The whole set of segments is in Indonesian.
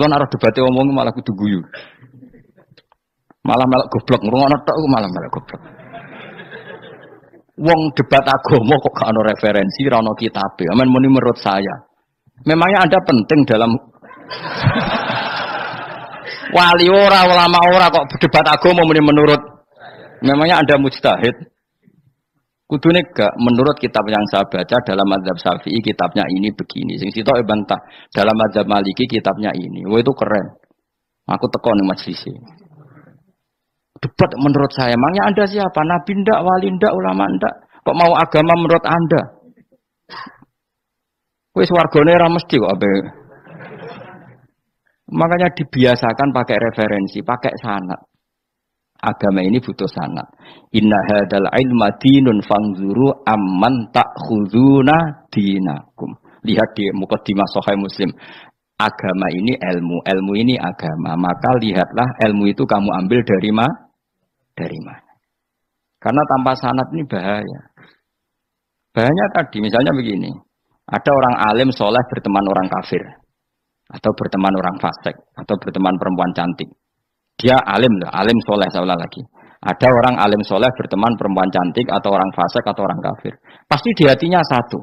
Kulo nek debate omong malah kudu guyu. Malah melok goblok, ngrungokno tok malah melok goblok. Wong debat agama kok gak ono referensi, ora ono kitabe. Amen muni menurut saya. Memangnya Anda penting dalam wali ora, ulama ora kok debat agama muni menurut. Memangnya Anda mujtahid? Kudune gak menurut kitab yang saya baca dalam mazhab Syafi'i kitabnya ini begini. Sing sitok bantah dalam mazhab Maliki kitabnya ini. Wah itu keren. Aku teko ning majelis. Debat menurut saya, emangnya Anda siapa? Nabi ndak, wali ndak, ulama ndak? Kok mau agama menurut Anda? Wis wargane ora mesti kok ape. Makanya dibiasakan pakai referensi, pakai sanad. Agama ini butuh sanad. Inna hadzal ilma dinun fanzuru amman ta'khuduna dinakum. Lihat di muqaddimah Sahih Muslim. Agama ini ilmu, ilmu ini agama. Maka lihatlah ilmu itu kamu ambil dari mana? Karena tanpa sanad ini bahaya. Bahayanya tadi, misalnya begini. Ada orang alim soleh berteman orang kafir. Atau berteman orang fasik. Atau berteman perempuan cantik. Dia alim, alim soleh, saya ulang lagi. Ada orang alim soleh berteman perempuan cantik. Atau orang fasik, atau orang kafir. Pasti di hatinya satu.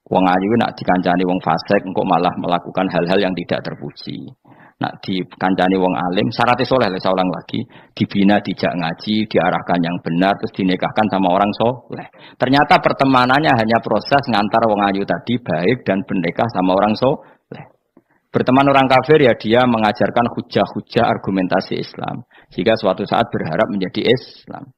Wong ayu nak dikancani wong fasik, engkau malah melakukan hal-hal yang tidak terpuji. Nak dikancani wong alim, syaratnya soleh, saya ulang lagi, dibina, dijak ngaji, diarahkan yang benar, terus dinikahkan sama orang soleh. Ternyata pertemanannya hanya proses ngantar wong ayu tadi baik dan bernikah sama orang soleh. Berteman orang kafir ya dia mengajarkan hujah-hujah argumentasi Islam, jika suatu saat berharap menjadi Islam.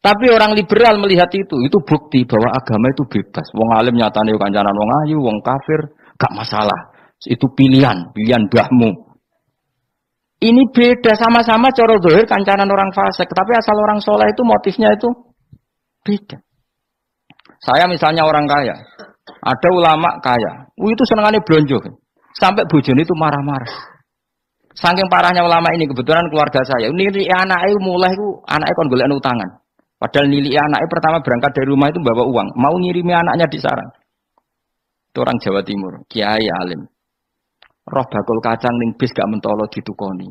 Tapi orang liberal melihat itu bukti bahwa agama itu bebas. Wong alim nyatane kancanan wong ayu, wong kafir, gak masalah. Itu pilihan mbahmu. Ini beda, sama-sama cara zahir kancanan orang fasik, tapi asal orang soleh itu motifnya itu beda. Saya misalnya orang kaya, ada ulama kaya, itu senengannya blonjo, sampai bojone itu marah-marah. Saking parahnya ulama ini, kebetulan keluarga saya, nilai anaknya mulai itu anaknya kon golek utangan. Padahal nilai anaknya pertama berangkat dari rumah itu bawa uang, mau ngirimi anaknya di sarang. Itu orang Jawa Timur, kiai alim. Roh bakul kacang ning bis gak mentolo ditukoni.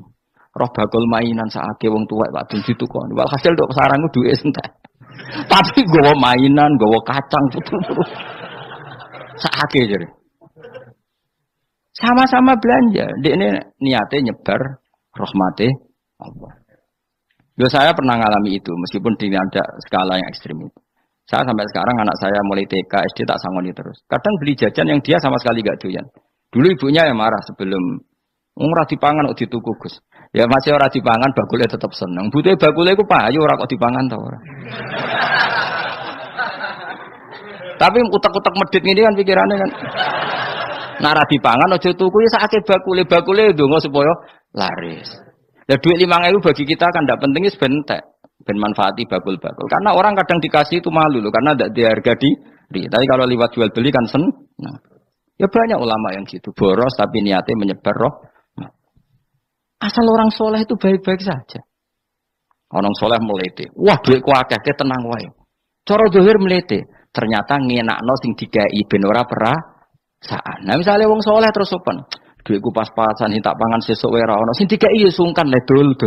Roh bakul mainan saake wong tuwek Pak dun ditukoni. Walhasil nduk sarangku duwe entek. Tapi gowo mainan, gowo kacang terus. Saake jare. Sama-sama belanja. Dekne niate nyebar rahmate Allah. Yo saya pernah ngalami itu meskipun di ada skala yang ekstrim itu. Saya sampai sekarang anak saya mulai TK, SD tak sangoni terus. Kadang beli jajan yang dia sama sekali gak doyan. Dulu ibunya yang marah sebelum ora dipangan kok dituku Gus. Ya masih ora dipangan bakule tetap seneng. Butuhe bakule iku payu ora kok dipangan ta ora. Tapi utek-utek medhit ngene kan pikirannya kan. Nek ora dipangan aja tuku ya sakake bakule ndonga supaya laris. Lah duit 5.000 bagi kita kan ndak penting wis bentek. Ben manfaati bakul-bakul. Karena orang kadang dikasih itu malu loh karena ndak diharga diri. Tapi kalau lewat jual beli kan seneng. Nah. Ya banyak ulama yang gitu, boros tapi niatnya menyebar roh. Asal orang soleh itu baik-baik saja. Orang soleh melete, wah duitku akeh, tenang wae. Cara zahir melete, ternyata ngenakno sing dikai ben ora perasaan. Nah misalnya wong soleh terus sopan, duitku pas-pasan tak pangan sesuk wae ora ono, sing dikai ya sungkan le dul.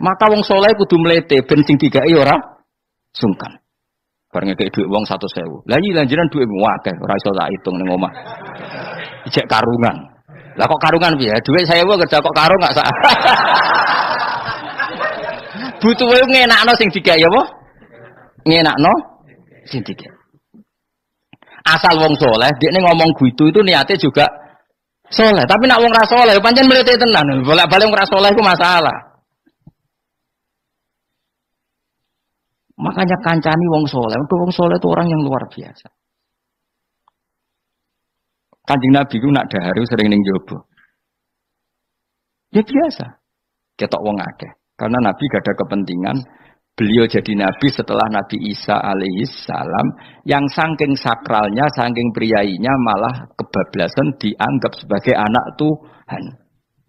Maka wong soleh kudu melete ben sing dikai ora sungkan. Bareng kayak duit wong 100.000. Lah iki lanjiran duit akeh ora iso tak hitung ning omah. Ijek karungan. Lah kok karungan piye? Duit 1.000 kerja kok karung gak sak. Butuh wae ngenakno sing digawe apa? Ngenakno sing digawe. Asal wong soleh, dekne ngomong gitu itu niatnya juga soleh. Tapi nak wong ra soleh pancen mlete tenan. Bolak-balik wong ra soleh iku masalah. Makanya kancani wong soleh. Untuk wong soleh itu orang yang luar biasa. Kanjeng Nabi itu nak daharu sering ning jobo. Ya biasa. Ketok wong akeh. Karena Nabi gak ada kepentingan beliau jadi Nabi setelah Nabi Isa alaihi salam yang saking sakralnya, saking priainya malah kebablasan dianggap sebagai anak Tuhan.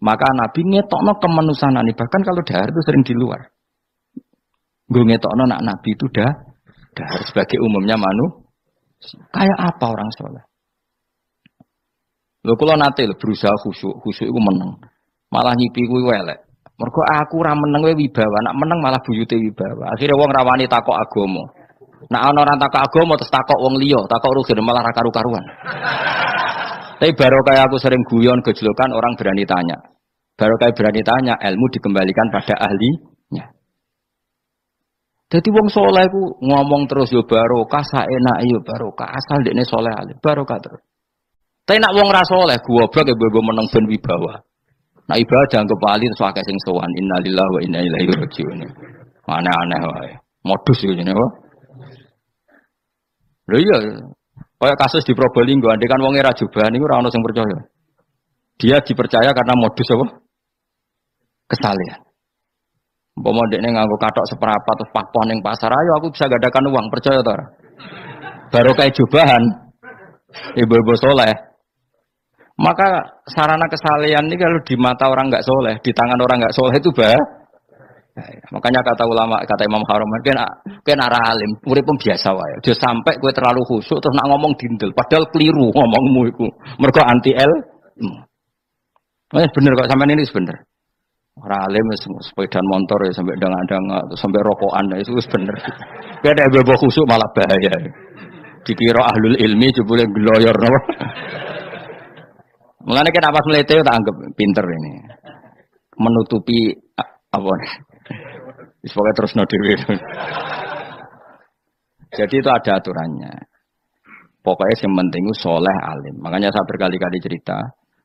Maka Nabi ngetokno kemanusiaan ini. Bahkan kalau dahar itu sering di luar. Gue ngetokno nak Nabi itu dah sebagai umumnya kayak apa orang soleh. Lho kula nate lho berusaha khusyuk iku meneng. Malah nyipi kuwi elek. Mergo aku ora meneng wae wibawa, nak meneng malah buyute wibawa. Akhire wong rawani takok agama. Nak ana ora takok agama terus takok wong liya, takok rugen malah ra karu-karuan. Tapi baru kayak aku sering guyon gejlokan orang berani tanya. Baru kayak berani tanya, ilmu dikembalikan pada ahlinya. Jadi wong soleh ku ngomong terus yo barokah, saenake yo barokah, asal dekne soleh alim, barokah terus. Tapi nak wong ra soleh, goblok ya bobo meneng ben wibawa. Nak ibadah anggap wali terus akeh sing sowan, innalillahi wa inna ilaihi rajiun. Aneh-aneh wae. Modus yo jenenge wae. Lho iya, kayak kasus di Probolinggo, andai kan wong era jubah niku ora ono sing percaya. Dia dipercaya karena modus apa? Kesalehan. Umpama ndekne nganggo kathok seprapat terus pakpon ning pasar, ayo aku bisa gadakan uang, percaya ta ora? Baru kayak jubahan ibu-ibu soleh. Maka sarana kesalehan ini kalau di mata orang enggak soleh, di tangan orang enggak soleh itu bah. Makanya kata ulama, kata Imam Haromen, kena arah alim, urip biasa wae. Aja sampai kowe terlalu khusyuk terus nak ngomong dindel, padahal keliru ngomongmu iku. Mergo anti ilmu. Bener kok sampean ini bener. Ora alim wis sepeda motor ya sampai dang-dang sampai rokokan ya itu wis bener. Kowe nek bebo khusyuk malah bahaya. Dikira ahlul ilmi jebule gloyor napa. Mulane kenapa mlete tak anggap pinter ini. Menutupi apa wis pokoke terus no dhewe. Jadi itu ada aturannya. Pokoknya yang penting itu soleh alim. Makanya saya berkali-kali cerita.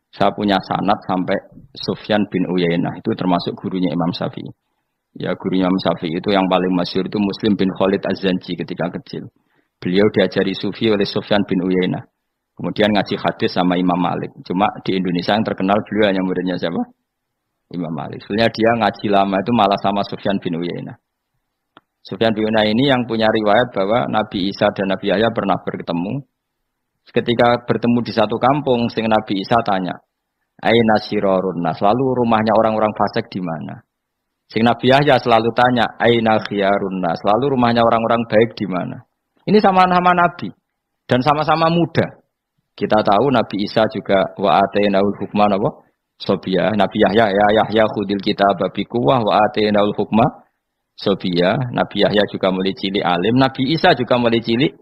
Saya punya sanad sampai Sufyan bin Uyainah, itu termasuk gurunya Imam Syafi'i. Ya gurunya Imam Syafi'i itu yang paling masyhur itu Muslim bin Khalid Az-Zanji ketika kecil. Beliau diajari sufi oleh Sufyan bin Uyainah. Kemudian ngaji hadis sama Imam Malik. Cuma di Indonesia yang terkenal beliau hanya muridnya siapa? Imam Malik. Sebenarnya dia ngaji lama itu malah sama Sufyan bin Uyainah. Sufyan bin Uyainah ini yang punya riwayat bahwa Nabi Isa dan Nabi Yahya pernah bertemu. Ketika bertemu di satu kampung, sing Nabi Isa tanya, "Aina sirarun nas?" Lalu rumahnya orang-orang fasik di mana? Sing Nabi Yahya selalu tanya, "Aina khiyarun nas?" Lalu rumahnya orang-orang baik di mana? Ini sama-sama Nabi dan sama-sama muda. Kita tahu Nabi Isa juga wa atainaul hukma napa? Sobia. Nabi Yahya ya Yahya khudil kitaba biquwwah wa atainaul hukma sobia. Nabi Yahya juga mulai cilik alim, Nabi Isa juga mulai cilik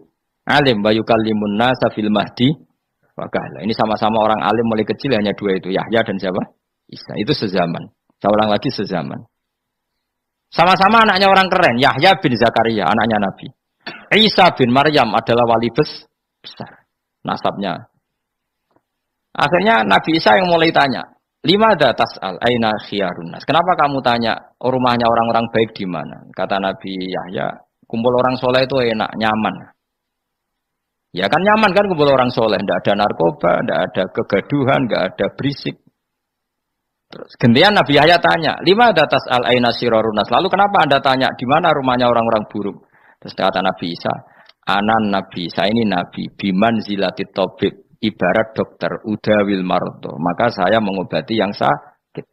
alim, wa yukallimun nasa fil mahdi wa kahla. Ini sama-sama orang alim mulai kecil, hanya dua itu, Yahya dan siapa? Isa. Itu sezaman. Saya ulang lagi, sezaman. Sama-sama anaknya orang keren, Yahya bin Zakaria, anaknya Nabi. Isa bin Maryam adalah wali besar nasabnya. Akhirnya Nabi Isa yang mulai tanya, "Limada tas'al aina khiyarun nas?" Kenapa kamu tanya rumahnya orang-orang baik di mana? Kata Nabi Yahya, kumpul orang soleh itu enak, nyaman. Ya kan nyaman kan kumpul orang soleh, tidak ada narkoba, tidak ada kegaduhan, tidak ada berisik. Terus gantian Nabi Yahya tanya, "Lima datas al aina sirarunas?" Lalu kenapa Anda tanya di mana rumahnya orang-orang buruk? Terus kata Nabi Isa, "Anan Nabi, saya ini Nabi, biman zilatit tabib, ibarat dokter, udawil mardo. Maka saya mengobati yang sakit."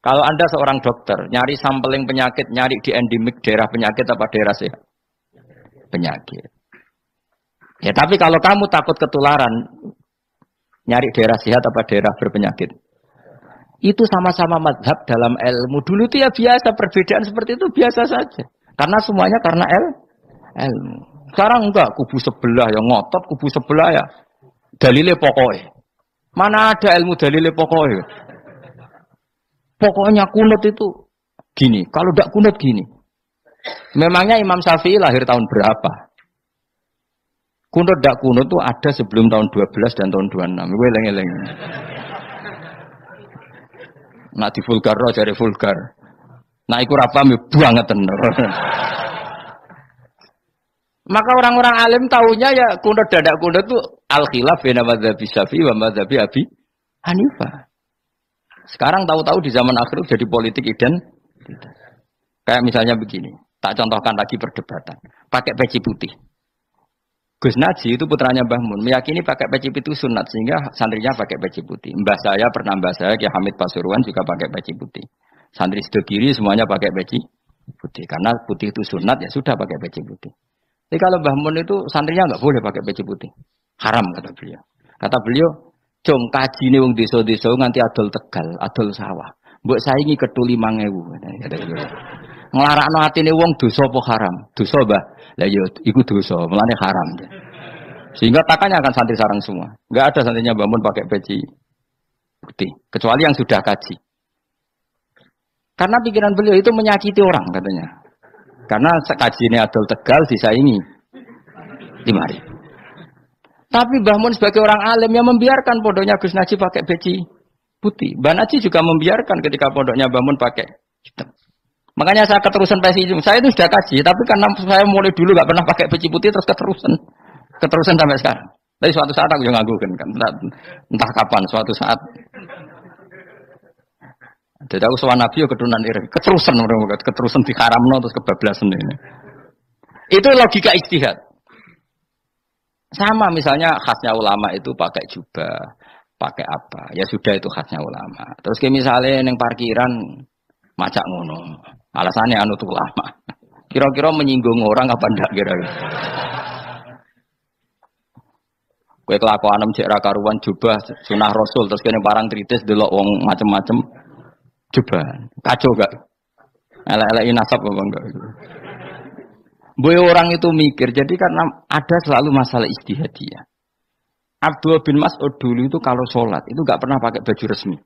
Kalau Anda seorang dokter, nyari sampling penyakit, nyari di endemik daerah penyakit apa daerah sehat? Penyakit. Ya tapi kalau kamu takut ketularan, nyari daerah sehat apa daerah berpenyakit? Itu sama-sama mazhab dalam ilmu. Dulu itu ya biasa, perbedaan seperti itu biasa saja. Karena semuanya karena ilmu. Sekarang enggak, kubu sebelah yang ngotot, kubu sebelah ya dalile pokoknya. Mana ada ilmu dalile pokoknya? Pokoknya kunut itu gini, kalau enggak kunut gini. Memangnya Imam Syafi'i lahir tahun berapa? Kunut dak kunut itu ada sebelum tahun 12 dan tahun 26. Gue eleng-eleng. Nak di vulgar roh cari vulgar. Nah iku ra paham banget tenan. Maka orang-orang alim taunya ya kunut dadak kunut itu al-khilaf baina madzhab Syafi'i wa madzhab Abi Hanifah. Sekarang tahu-tahu di zaman akhir jadi politik identitas. Kayak misalnya begini, tak contohkan lagi perdebatan. Pakai peci putih. Gus Naji itu putranya Mbah Mun, meyakini pakai peci putih sunat sehingga santrinya pakai peci putih. Mbah saya Ki Hamid Pasuruan juga pakai peci putih. Santri sebelah kiri semuanya pakai peci putih karena putih itu sunat ya sudah pakai peci putih. Tapi kalau Mbah Mun itu santrinya nggak boleh pakai peci putih, haram kata beliau. Kata beliau Cung kajine wong desa-desa nganti adol Tegal, adol sawah. Mbok saingi ketuli 5.000. Nglarakno atine wong dosa apa haram? Dosa, Mbah. Lah ya iku dosa, mulane haram. Sehingga takanya akan santri sarang semua. Enggak ada santrinya bangun pakai peci putih, kecuali yang sudah kaji. Karena pikiran beliau itu menyakiti orang katanya. Karena kaji ini adol Tegal disaingi 5.000. Tapi Mbah Mun sebagai orang alim yang membiarkan pondoknya Gus Naji pakai peci putih. Mbah Naji juga membiarkan ketika pondoknya Mbah Mun pakai hitam. Makanya saya keterusan peci itu. Saya itu sudah kaji, tapi karena saya mulai dulu nggak pernah pakai peci putih terus keterusan sampai sekarang. Tapi suatu saat aku juga ngagukan kan, entah kapan suatu saat. Jadi aku soal Nabi ya keturunan iri, keterusan diharamno terus kebablasan ini. Itu logika ijtihad. Sama misalnya khasnya ulama itu pakai jubah, pakai apa? Ya sudah itu khasnya ulama. Terus kayak misalnya neng parkiran macak ngono, alasannya anut ulama. Kira-kira menyinggung orang apa ndak kira-kira? Kue kelakuan cek ra karuan jubah sunah Rasul terus kene parang tritis delok wong macem-macem jubah. Kacau gak? Elek-eleki nasab apa enggak? Boy orang itu mikir, jadi karena ada selalu masalah ijtihadiyah. Abdullah bin Mas'ud dulu itu kalau sholat itu nggak pernah pakai baju resmi,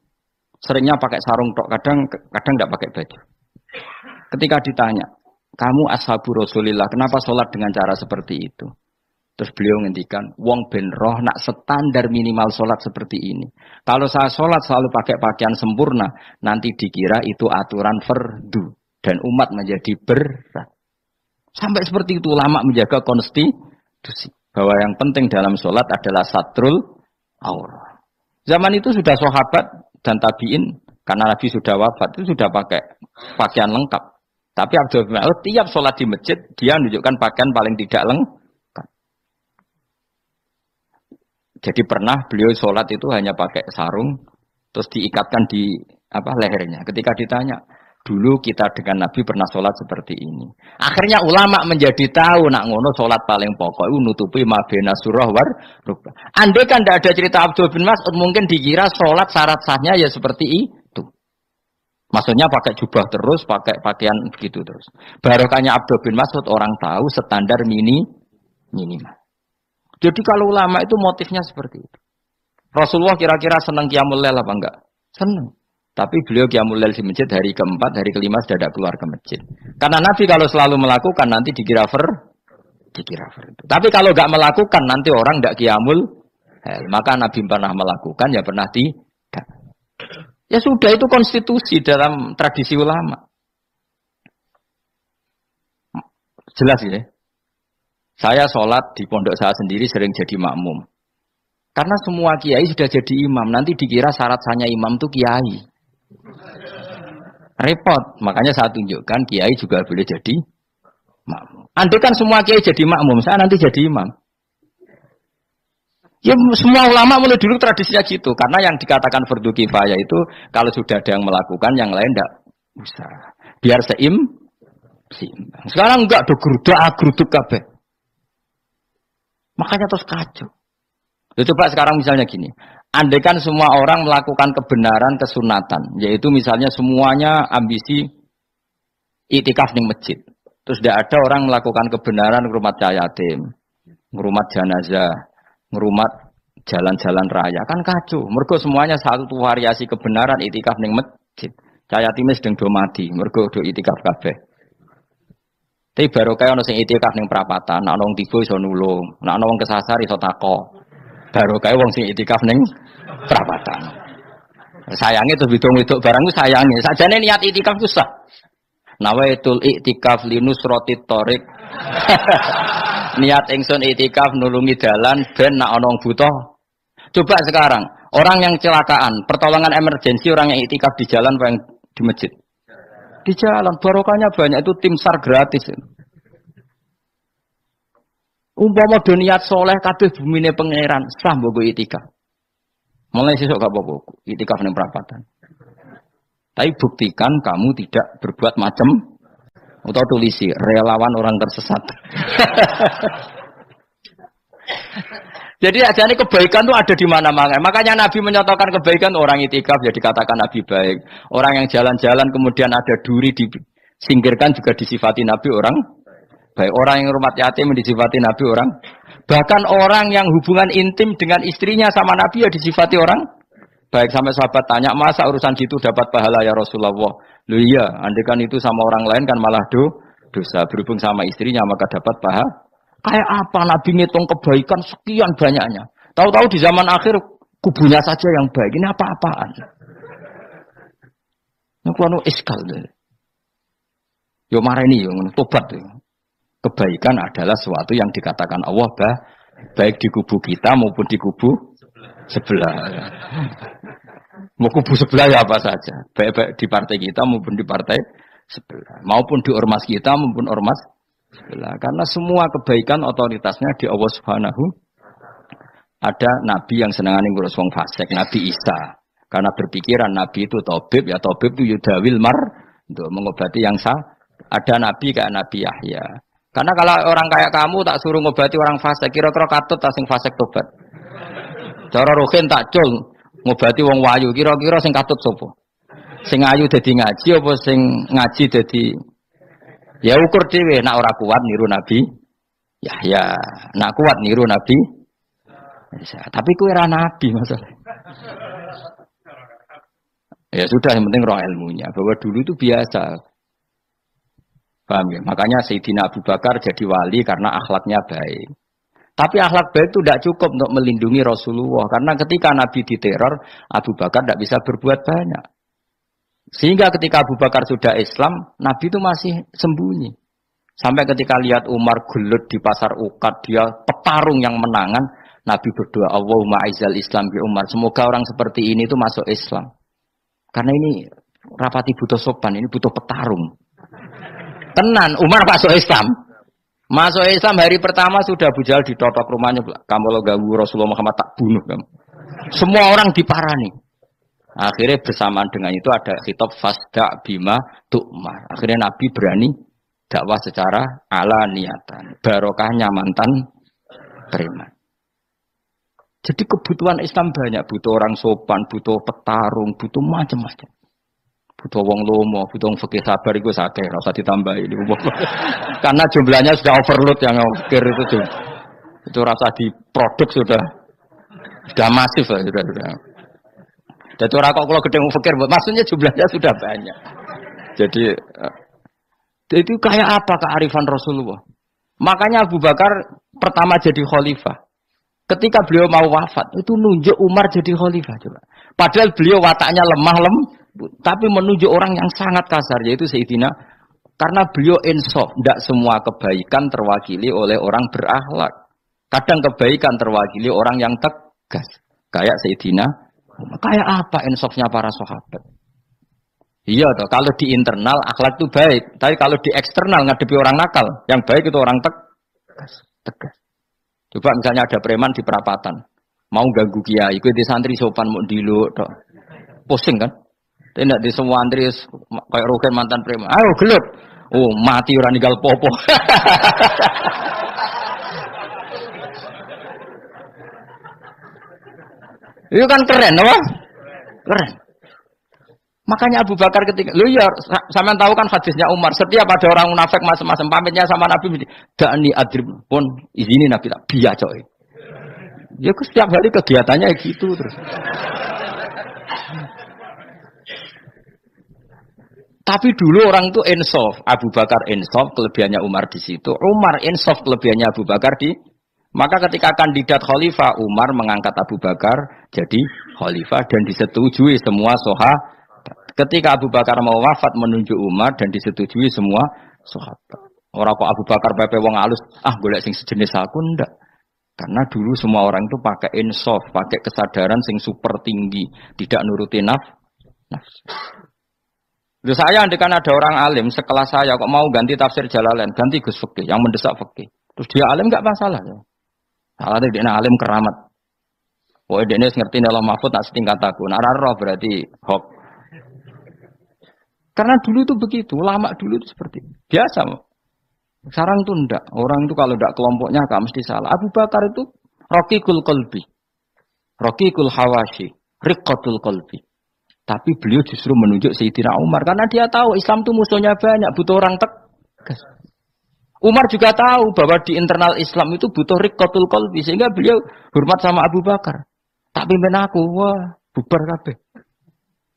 seringnya pakai sarung tok, kadang nggak pakai baju. Ketika ditanya, kamu ashabu Rasulillah, kenapa sholat dengan cara seperti itu? Terus beliau ngendikan, wong ben roh nak standar minimal sholat seperti ini. Kalau saya sholat selalu pakai pakaian sempurna, nanti dikira itu aturan fardu dan umat menjadi berat. Sampai seperti itu ulama menjaga konstitusi bahwa yang penting dalam sholat adalah satrul aurah. Zaman itu sudah sahabat dan tabiin karena Nabi sudah wafat itu sudah pakai pakaian lengkap. Tapi Abdul bin Mas'ud tiap sholat di masjid dia menunjukkan pakaian paling tidak lengkap. Jadi pernah beliau sholat itu hanya pakai sarung terus diikatkan di lehernya. Ketika ditanya, dulu kita dengan Nabi pernah sholat seperti ini. Akhirnya ulama menjadi tahu nak ngono sholat paling pokok itu nutupi mabena surah war rukbah. Andai kan tidak ada cerita Abdul bin Mas'ud mungkin dikira sholat syarat sahnya ya seperti itu. Maksudnya pakai jubah terus, pakai pakaian begitu terus. Barokahnya Abdul bin Mas'ud orang tahu standar minimal. Jadi kalau ulama itu motifnya seperti itu. Rasulullah kira-kira senang qiyamul lail apa enggak? Senang. Tapi beliau qiyamul lail di masjid hari keempat, hari kelima sudah tidak keluar ke masjid. Karena Nabi kalau selalu melakukan nanti dikira fardu. Tapi kalau enggak melakukan nanti orang enggak qiyamul lail. Maka Nabi pernah melakukan ya pernah tidak. Ya sudah itu konstitusi dalam tradisi ulama. Jelas ya. Saya sholat di pondok saya sendiri sering jadi makmum. Karena semua kiai sudah jadi imam. Nanti dikira syarat sahnya imam itu kiai. Repot. Makanya saya tunjukkan kiai juga boleh jadi makmum. Andai kan semua kiai jadi makmum, saya nanti jadi imam. Ya semua ulama mulai dulu tradisinya gitu. Karena yang dikatakan fardu kifayah itu kalau sudah ada yang melakukan, yang lain tidak usah. Biar seimbang. Sekarang enggak ada geruduk kabeh. Makanya terus kacau. Coba sekarang misalnya gini. Andai kan semua orang melakukan kebenaran kesunatan, yaitu misalnya semuanya ambisi itikaf di masjid. Terus tidak ada orang melakukan kebenaran ngerumat yatim, ngerumat jenazah, ngerumat jalan-jalan raya. Kan kacau. Mergo semuanya satu variasi kebenaran itikaf di masjid. Yatim sedang do mati, mergo do itikaf kabeh. Tapi baru kayak ono sing itikaf ning perapatan, nek ono wong tiba iso nulung, nek ono wong kesasar iso tako. Baru kayak wong sing itikaf ning perapatan. Sayange terus bidung-bidung barang ku sayange. Sajane niat itikaf ku sah. Nawaitul iktikaf linusratit thoriq. Niat ingsun itikaf nulungi dalan ben nek ana wong butuh. Coba sekarang, orang yang kecelakaan, pertolongan emergensi orang yang itikaf di jalan apa yang di masjid? Di jalan, barokahnya banyak, itu tim SAR gratis. Umpama do niat soleh kabeh bumine pangeran, sah mbok itikaf. Mulai sesuk gak apa-apa, itikaf ning perapatan. Tapi buktikan kamu tidak berbuat macam atau tulisi relawan orang tersesat. Jadi ajane kebaikan itu ada di mana-mana. Makanya Nabi menyatakan kebaikan orang itikaf ya dikatakan Nabi baik. Orang yang jalan-jalan kemudian ada duri disingkirkan juga disifati Nabi orang baik. Orang yang rumah yatim disifati Nabi orang. Bahkan orang yang hubungan intim dengan istrinya sama Nabi ya disifati orang baik. Sampai sahabat tanya, masa urusan gitu dapat pahala ya Rasulullah? Loh iya, andekan itu sama orang lain kan malah dosa. Berhubung sama istrinya maka dapat pahala. Kayak apa Nabi ngitung kebaikan sekian banyaknya. Tahu-tahu di zaman akhir kubunya saja yang baik. Ini apa-apaan? Ini kuano iskal deh. Yo mareni yo tobat tuh. Kebaikan adalah sesuatu yang dikatakan Allah baik di kubu kita maupun di kubu sebelah. Mau kubu sebelah ya apa saja. Baik di partai kita maupun di partai sebelah. Maupun di ormas kita maupun ormas sebelah. Karena semua kebaikan otoritasnya di Allah Subhanahu. Ada nabi yang senangane ngurus wong fasik, Nabi Isa. Karena berpikiran nabi itu tabib, ya tabib itu yudawil mar untuk mengobati yang sah. Ada nabi kayak Nabi Yahya. Karena kalau orang kayak kamu tak suruh ngobati orang fasik, kira-kira katut tak sing fasik tobat. Cara rohin tak cul ngobati wong wayu, kira-kira sing katut sapa? Sing ayu dadi ngaji apa sing ngaji dadi ya ukur dhewe, nak ora kuat niru Nabi Yahya, nak kuat niru Nabi Isa. Tapi kowe ora nabi masalah. Ya sudah, yang penting roh ilmunya. Bahwa dulu itu biasa. Paham ya? Makanya Sayyidina Abu Bakar jadi wali karena akhlaknya baik. Tapi akhlak baik itu tidak cukup untuk melindungi Rasulullah. Karena ketika Nabi diteror, Abu Bakar tidak bisa berbuat banyak. Sehingga ketika Abu Bakar sudah Islam, Nabi itu masih sembunyi. Sampai ketika lihat Umar gelut di pasar Uqad, dia petarung yang menangan, Nabi berdoa, Allahumma aizal Islam bi Umar. Semoga orang seperti ini itu masuk Islam. Karena ini rapati butuh sopan, ini butuh petarung. Tenan, Umar masuk Islam. Masuk Islam hari pertama sudah Abu Jahal ditotok rumahnya. Kamu lo ganggu Rasulullah Muhammad tak bunuh kamu. Semua orang diparani. Akhirnya bersamaan dengan itu ada khitab fasda bima tu'mar. Akhirnya Nabi berani dakwah secara ala niatan. Barokahnya mantan preman. Jadi kebutuhan Islam banyak. Butuh orang sopan, butuh petarung, butuh macam-macam. Butuh wong lomo, butuh wong fikih sabar itu sakit, rasa ditambahin. Karena jumlahnya sudah overload yang fikir itu rasa di produk sudah masif lah, sudah. Jadi orang kok kalau gede mau fikir, maksudnya jumlahnya sudah banyak. Jadi itu kayak apa kearifan Rasulullah? Makanya Abu Bakar pertama jadi khalifah. Ketika beliau mau wafat, itu nunjuk Umar jadi khalifah coba. Padahal beliau wataknya lemah tapi menunjuk orang yang sangat kasar, yaitu Sayyidina, karena beliau insaf, tidak semua kebaikan terwakili oleh orang berakhlak. Kadang kebaikan terwakili orang yang tegas, kayak Sayyidina. Kayak apa insafnya para sahabat? Iya toh, kalau di internal akhlak itu baik, tapi kalau di eksternal ngadepi orang nakal, yang baik itu orang tegas. Coba misalnya ada preman di perapatan, mau ganggu kiai, itu di santri sopan mau diluk, pusing kan? Tidak di semua antri kayak roken mantan preman. Ayo gelut. Oh mati orang ninggal popo. Itu kan keren, apa? Keren. Makanya Abu Bakar ketika, lu ya, sampean tahu kan hadisnya Umar. Setiap ada orang munafik macam-macam pamitnya sama Nabi, dani adrib pun izini Nabi tak biar coy. Ya setiap hari kegiatannya gitu terus. Tapi dulu orang itu insaf, Abu Bakar insaf, kelebihannya Umar di situ. Umar insaf, kelebihannya Abu Bakar di. Maka ketika kandidat khalifah, Umar mengangkat Abu Bakar jadi khalifah dan disetujui semua sahabat. Ketika Abu Bakar mau wafat menunjuk Umar dan disetujui semua sahabat. Orang kok Abu Bakar pepe wong alus, golek sing sejenis aku ndak. Karena dulu semua orang itu pakai insaf, pakai kesadaran sing super tinggi, tidak nuruti nafsu. Loh saya andekan ada orang alim sekelas saya kok mau ganti tafsir Jalalain, ganti Gus Fikih yang mendesak fikih. Terus dia alim enggak masalah ya. Salah dia alim keramat. Wah dia ngerti dalam mahfud tak setingkat aku. Nararo berarti hok. Karena dulu itu begitu, ulama dulu itu seperti itu. Biasa. Sekarang itu enggak. Orang itu kalau enggak kelompoknya enggak mesti salah. Abu Bakar itu Raqiqul qalbi. Raqiqul hawashi. Riqqatul qalbi. Tapi beliau justru menunjuk Sayyidina Umar karena dia tahu Islam itu musuhnya banyak, butuh orang tegas. Umar juga tahu bahwa di internal Islam itu butuh riqqatul qalbi sehingga beliau hormat sama Abu Bakar. Tak pimpin aku, wah, bubar kabeh.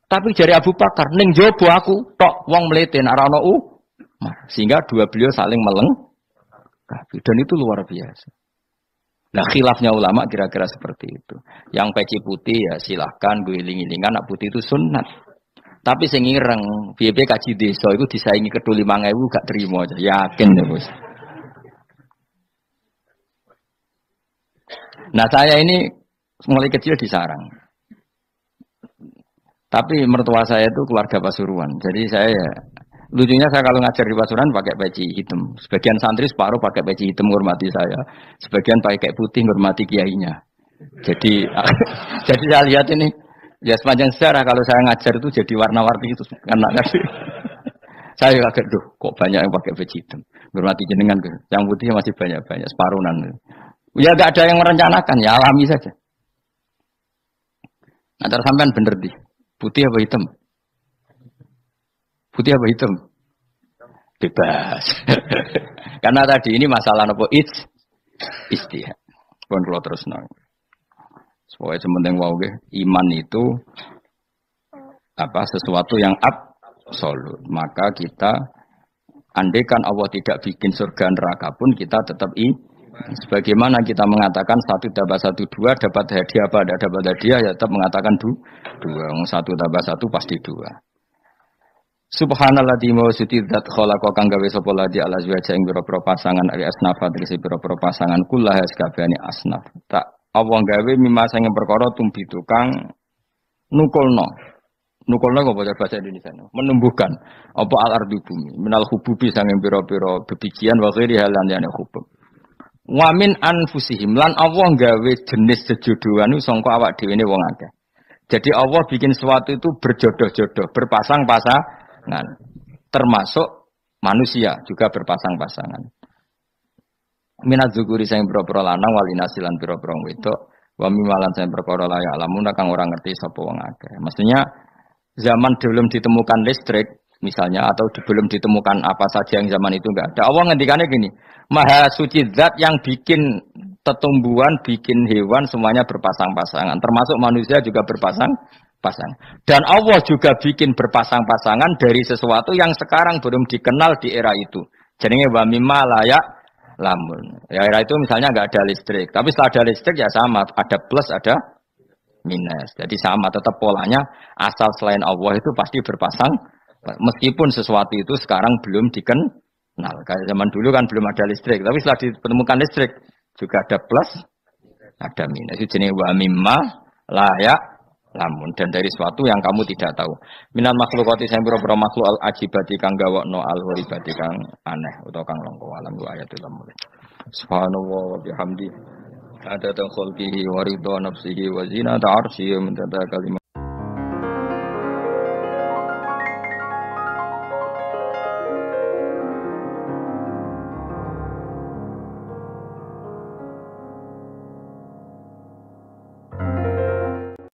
Tapi dari Abu Bakar, ning jobo aku tok wong mlete nek ora ono Umar. Sehingga dua beliau saling melengkapi dan itu luar biasa. Nah khilafnya ulama kira-kira seperti itu. Yang peci putih ya silahkan gue iling-ilingan, nak putih itu sunnat. Tapi sing ireng, piye kaji desa itu disaingi kedua 5.000 gak terima aja. Yakin ya bos. Nah saya ini mulai kecil di sarang. Tapi mertua saya itu keluarga Pasuruan. Jadi saya ya, lucunya saya kalau ngajar di Pasuruan pakai peci hitam. Sebagian santri separuh pakai peci hitam menghormati saya. Sebagian pakai putih menghormati kiainya. Jadi jadi saya lihat ini ya sepanjang sejarah kalau saya ngajar itu jadi warna-warni itu karena saya kaget tuh kok banyak yang pakai peci hitam. Menghormati jenengan ke. Yang putih masih banyak separuhan. Ya enggak ada yang merencanakan, ya alami saja. Nah, sampean bener di. Putih apa hitam? Putih apa hitam? Bebas. Karena tadi ini masalah apa? Istihad. Pun kalau terus nang. Supaya sementing wau iman itu apa sesuatu yang absolut. Maka kita andaikan Allah tidak bikin surga neraka pun kita tetap sebagaimana kita mengatakan 1 tambah 1 2 dapat hadiah apa? Tidak dapat hadiah ya tetap mengatakan 2. 1 tambah 1 pasti 2. Subhanalladzi mawsudi dzat khalaqa kang gawe sapa ladi ala azwaja ing pira-pira pasangan ari asnafa tegese pira-pira pasangan kullah sakabehane asnaf. Tak Allah gawe mimma sing perkara tumbi tukang nukulno. Nukulno apa bahasa Indonesia? Menumbuhkan apa al-ardi bumi minal hububi sanging pira-pira bebijian wa ghairi halan yani hubub. Wa min anfusihim lan Allah gawe jenis sejodohan iku sangka awak dhewe ne wong akeh. Jadi Allah bikin sesuatu itu berjodoh-jodoh, berpasang-pasangan. Termasuk manusia juga berpasang-pasangan. Minat zukuri sing pira-pira lanang walinasilan pira-pira wedok, wa mimalan sing perkara layak lamun kang ora ngerti sapa wong akeh. Maksudnya zaman belum ditemukan listrik misalnya atau belum ditemukan apa saja yang zaman itu enggak ada. Allah ngendikannya gini, Maha suci zat yang bikin tetumbuhan, bikin hewan semuanya berpasang-pasangan, termasuk manusia juga berpasang-pasangan. Dan Allah juga bikin berpasang-pasangan dari sesuatu yang sekarang belum dikenal di era itu. Jadinya wa mimma layak lamun. Ya era itu misalnya nggak ada listrik, tapi setelah ada listrik ya sama, ada plus ada minus. Jadi sama tetap polanya asal selain Allah itu pasti berpasang. Meskipun sesuatu itu sekarang belum dikenal. Kayak zaman dulu kan belum ada listrik, tapi setelah ditemukan listrik juga ada plus, ada minus. Itu jenis wa mimma layak lamun dan dari sesuatu yang kamu tidak tahu. Minal makhlukati sing pira-pira makhluk al ajibati kang gawakno al horibati kang aneh utawa kang langka alam wa ayatul mulk. Subhanallah wa bihamdi. Ada khalqihi wa ridha nafsihi wa zinata arsyihi wa mintada kalimat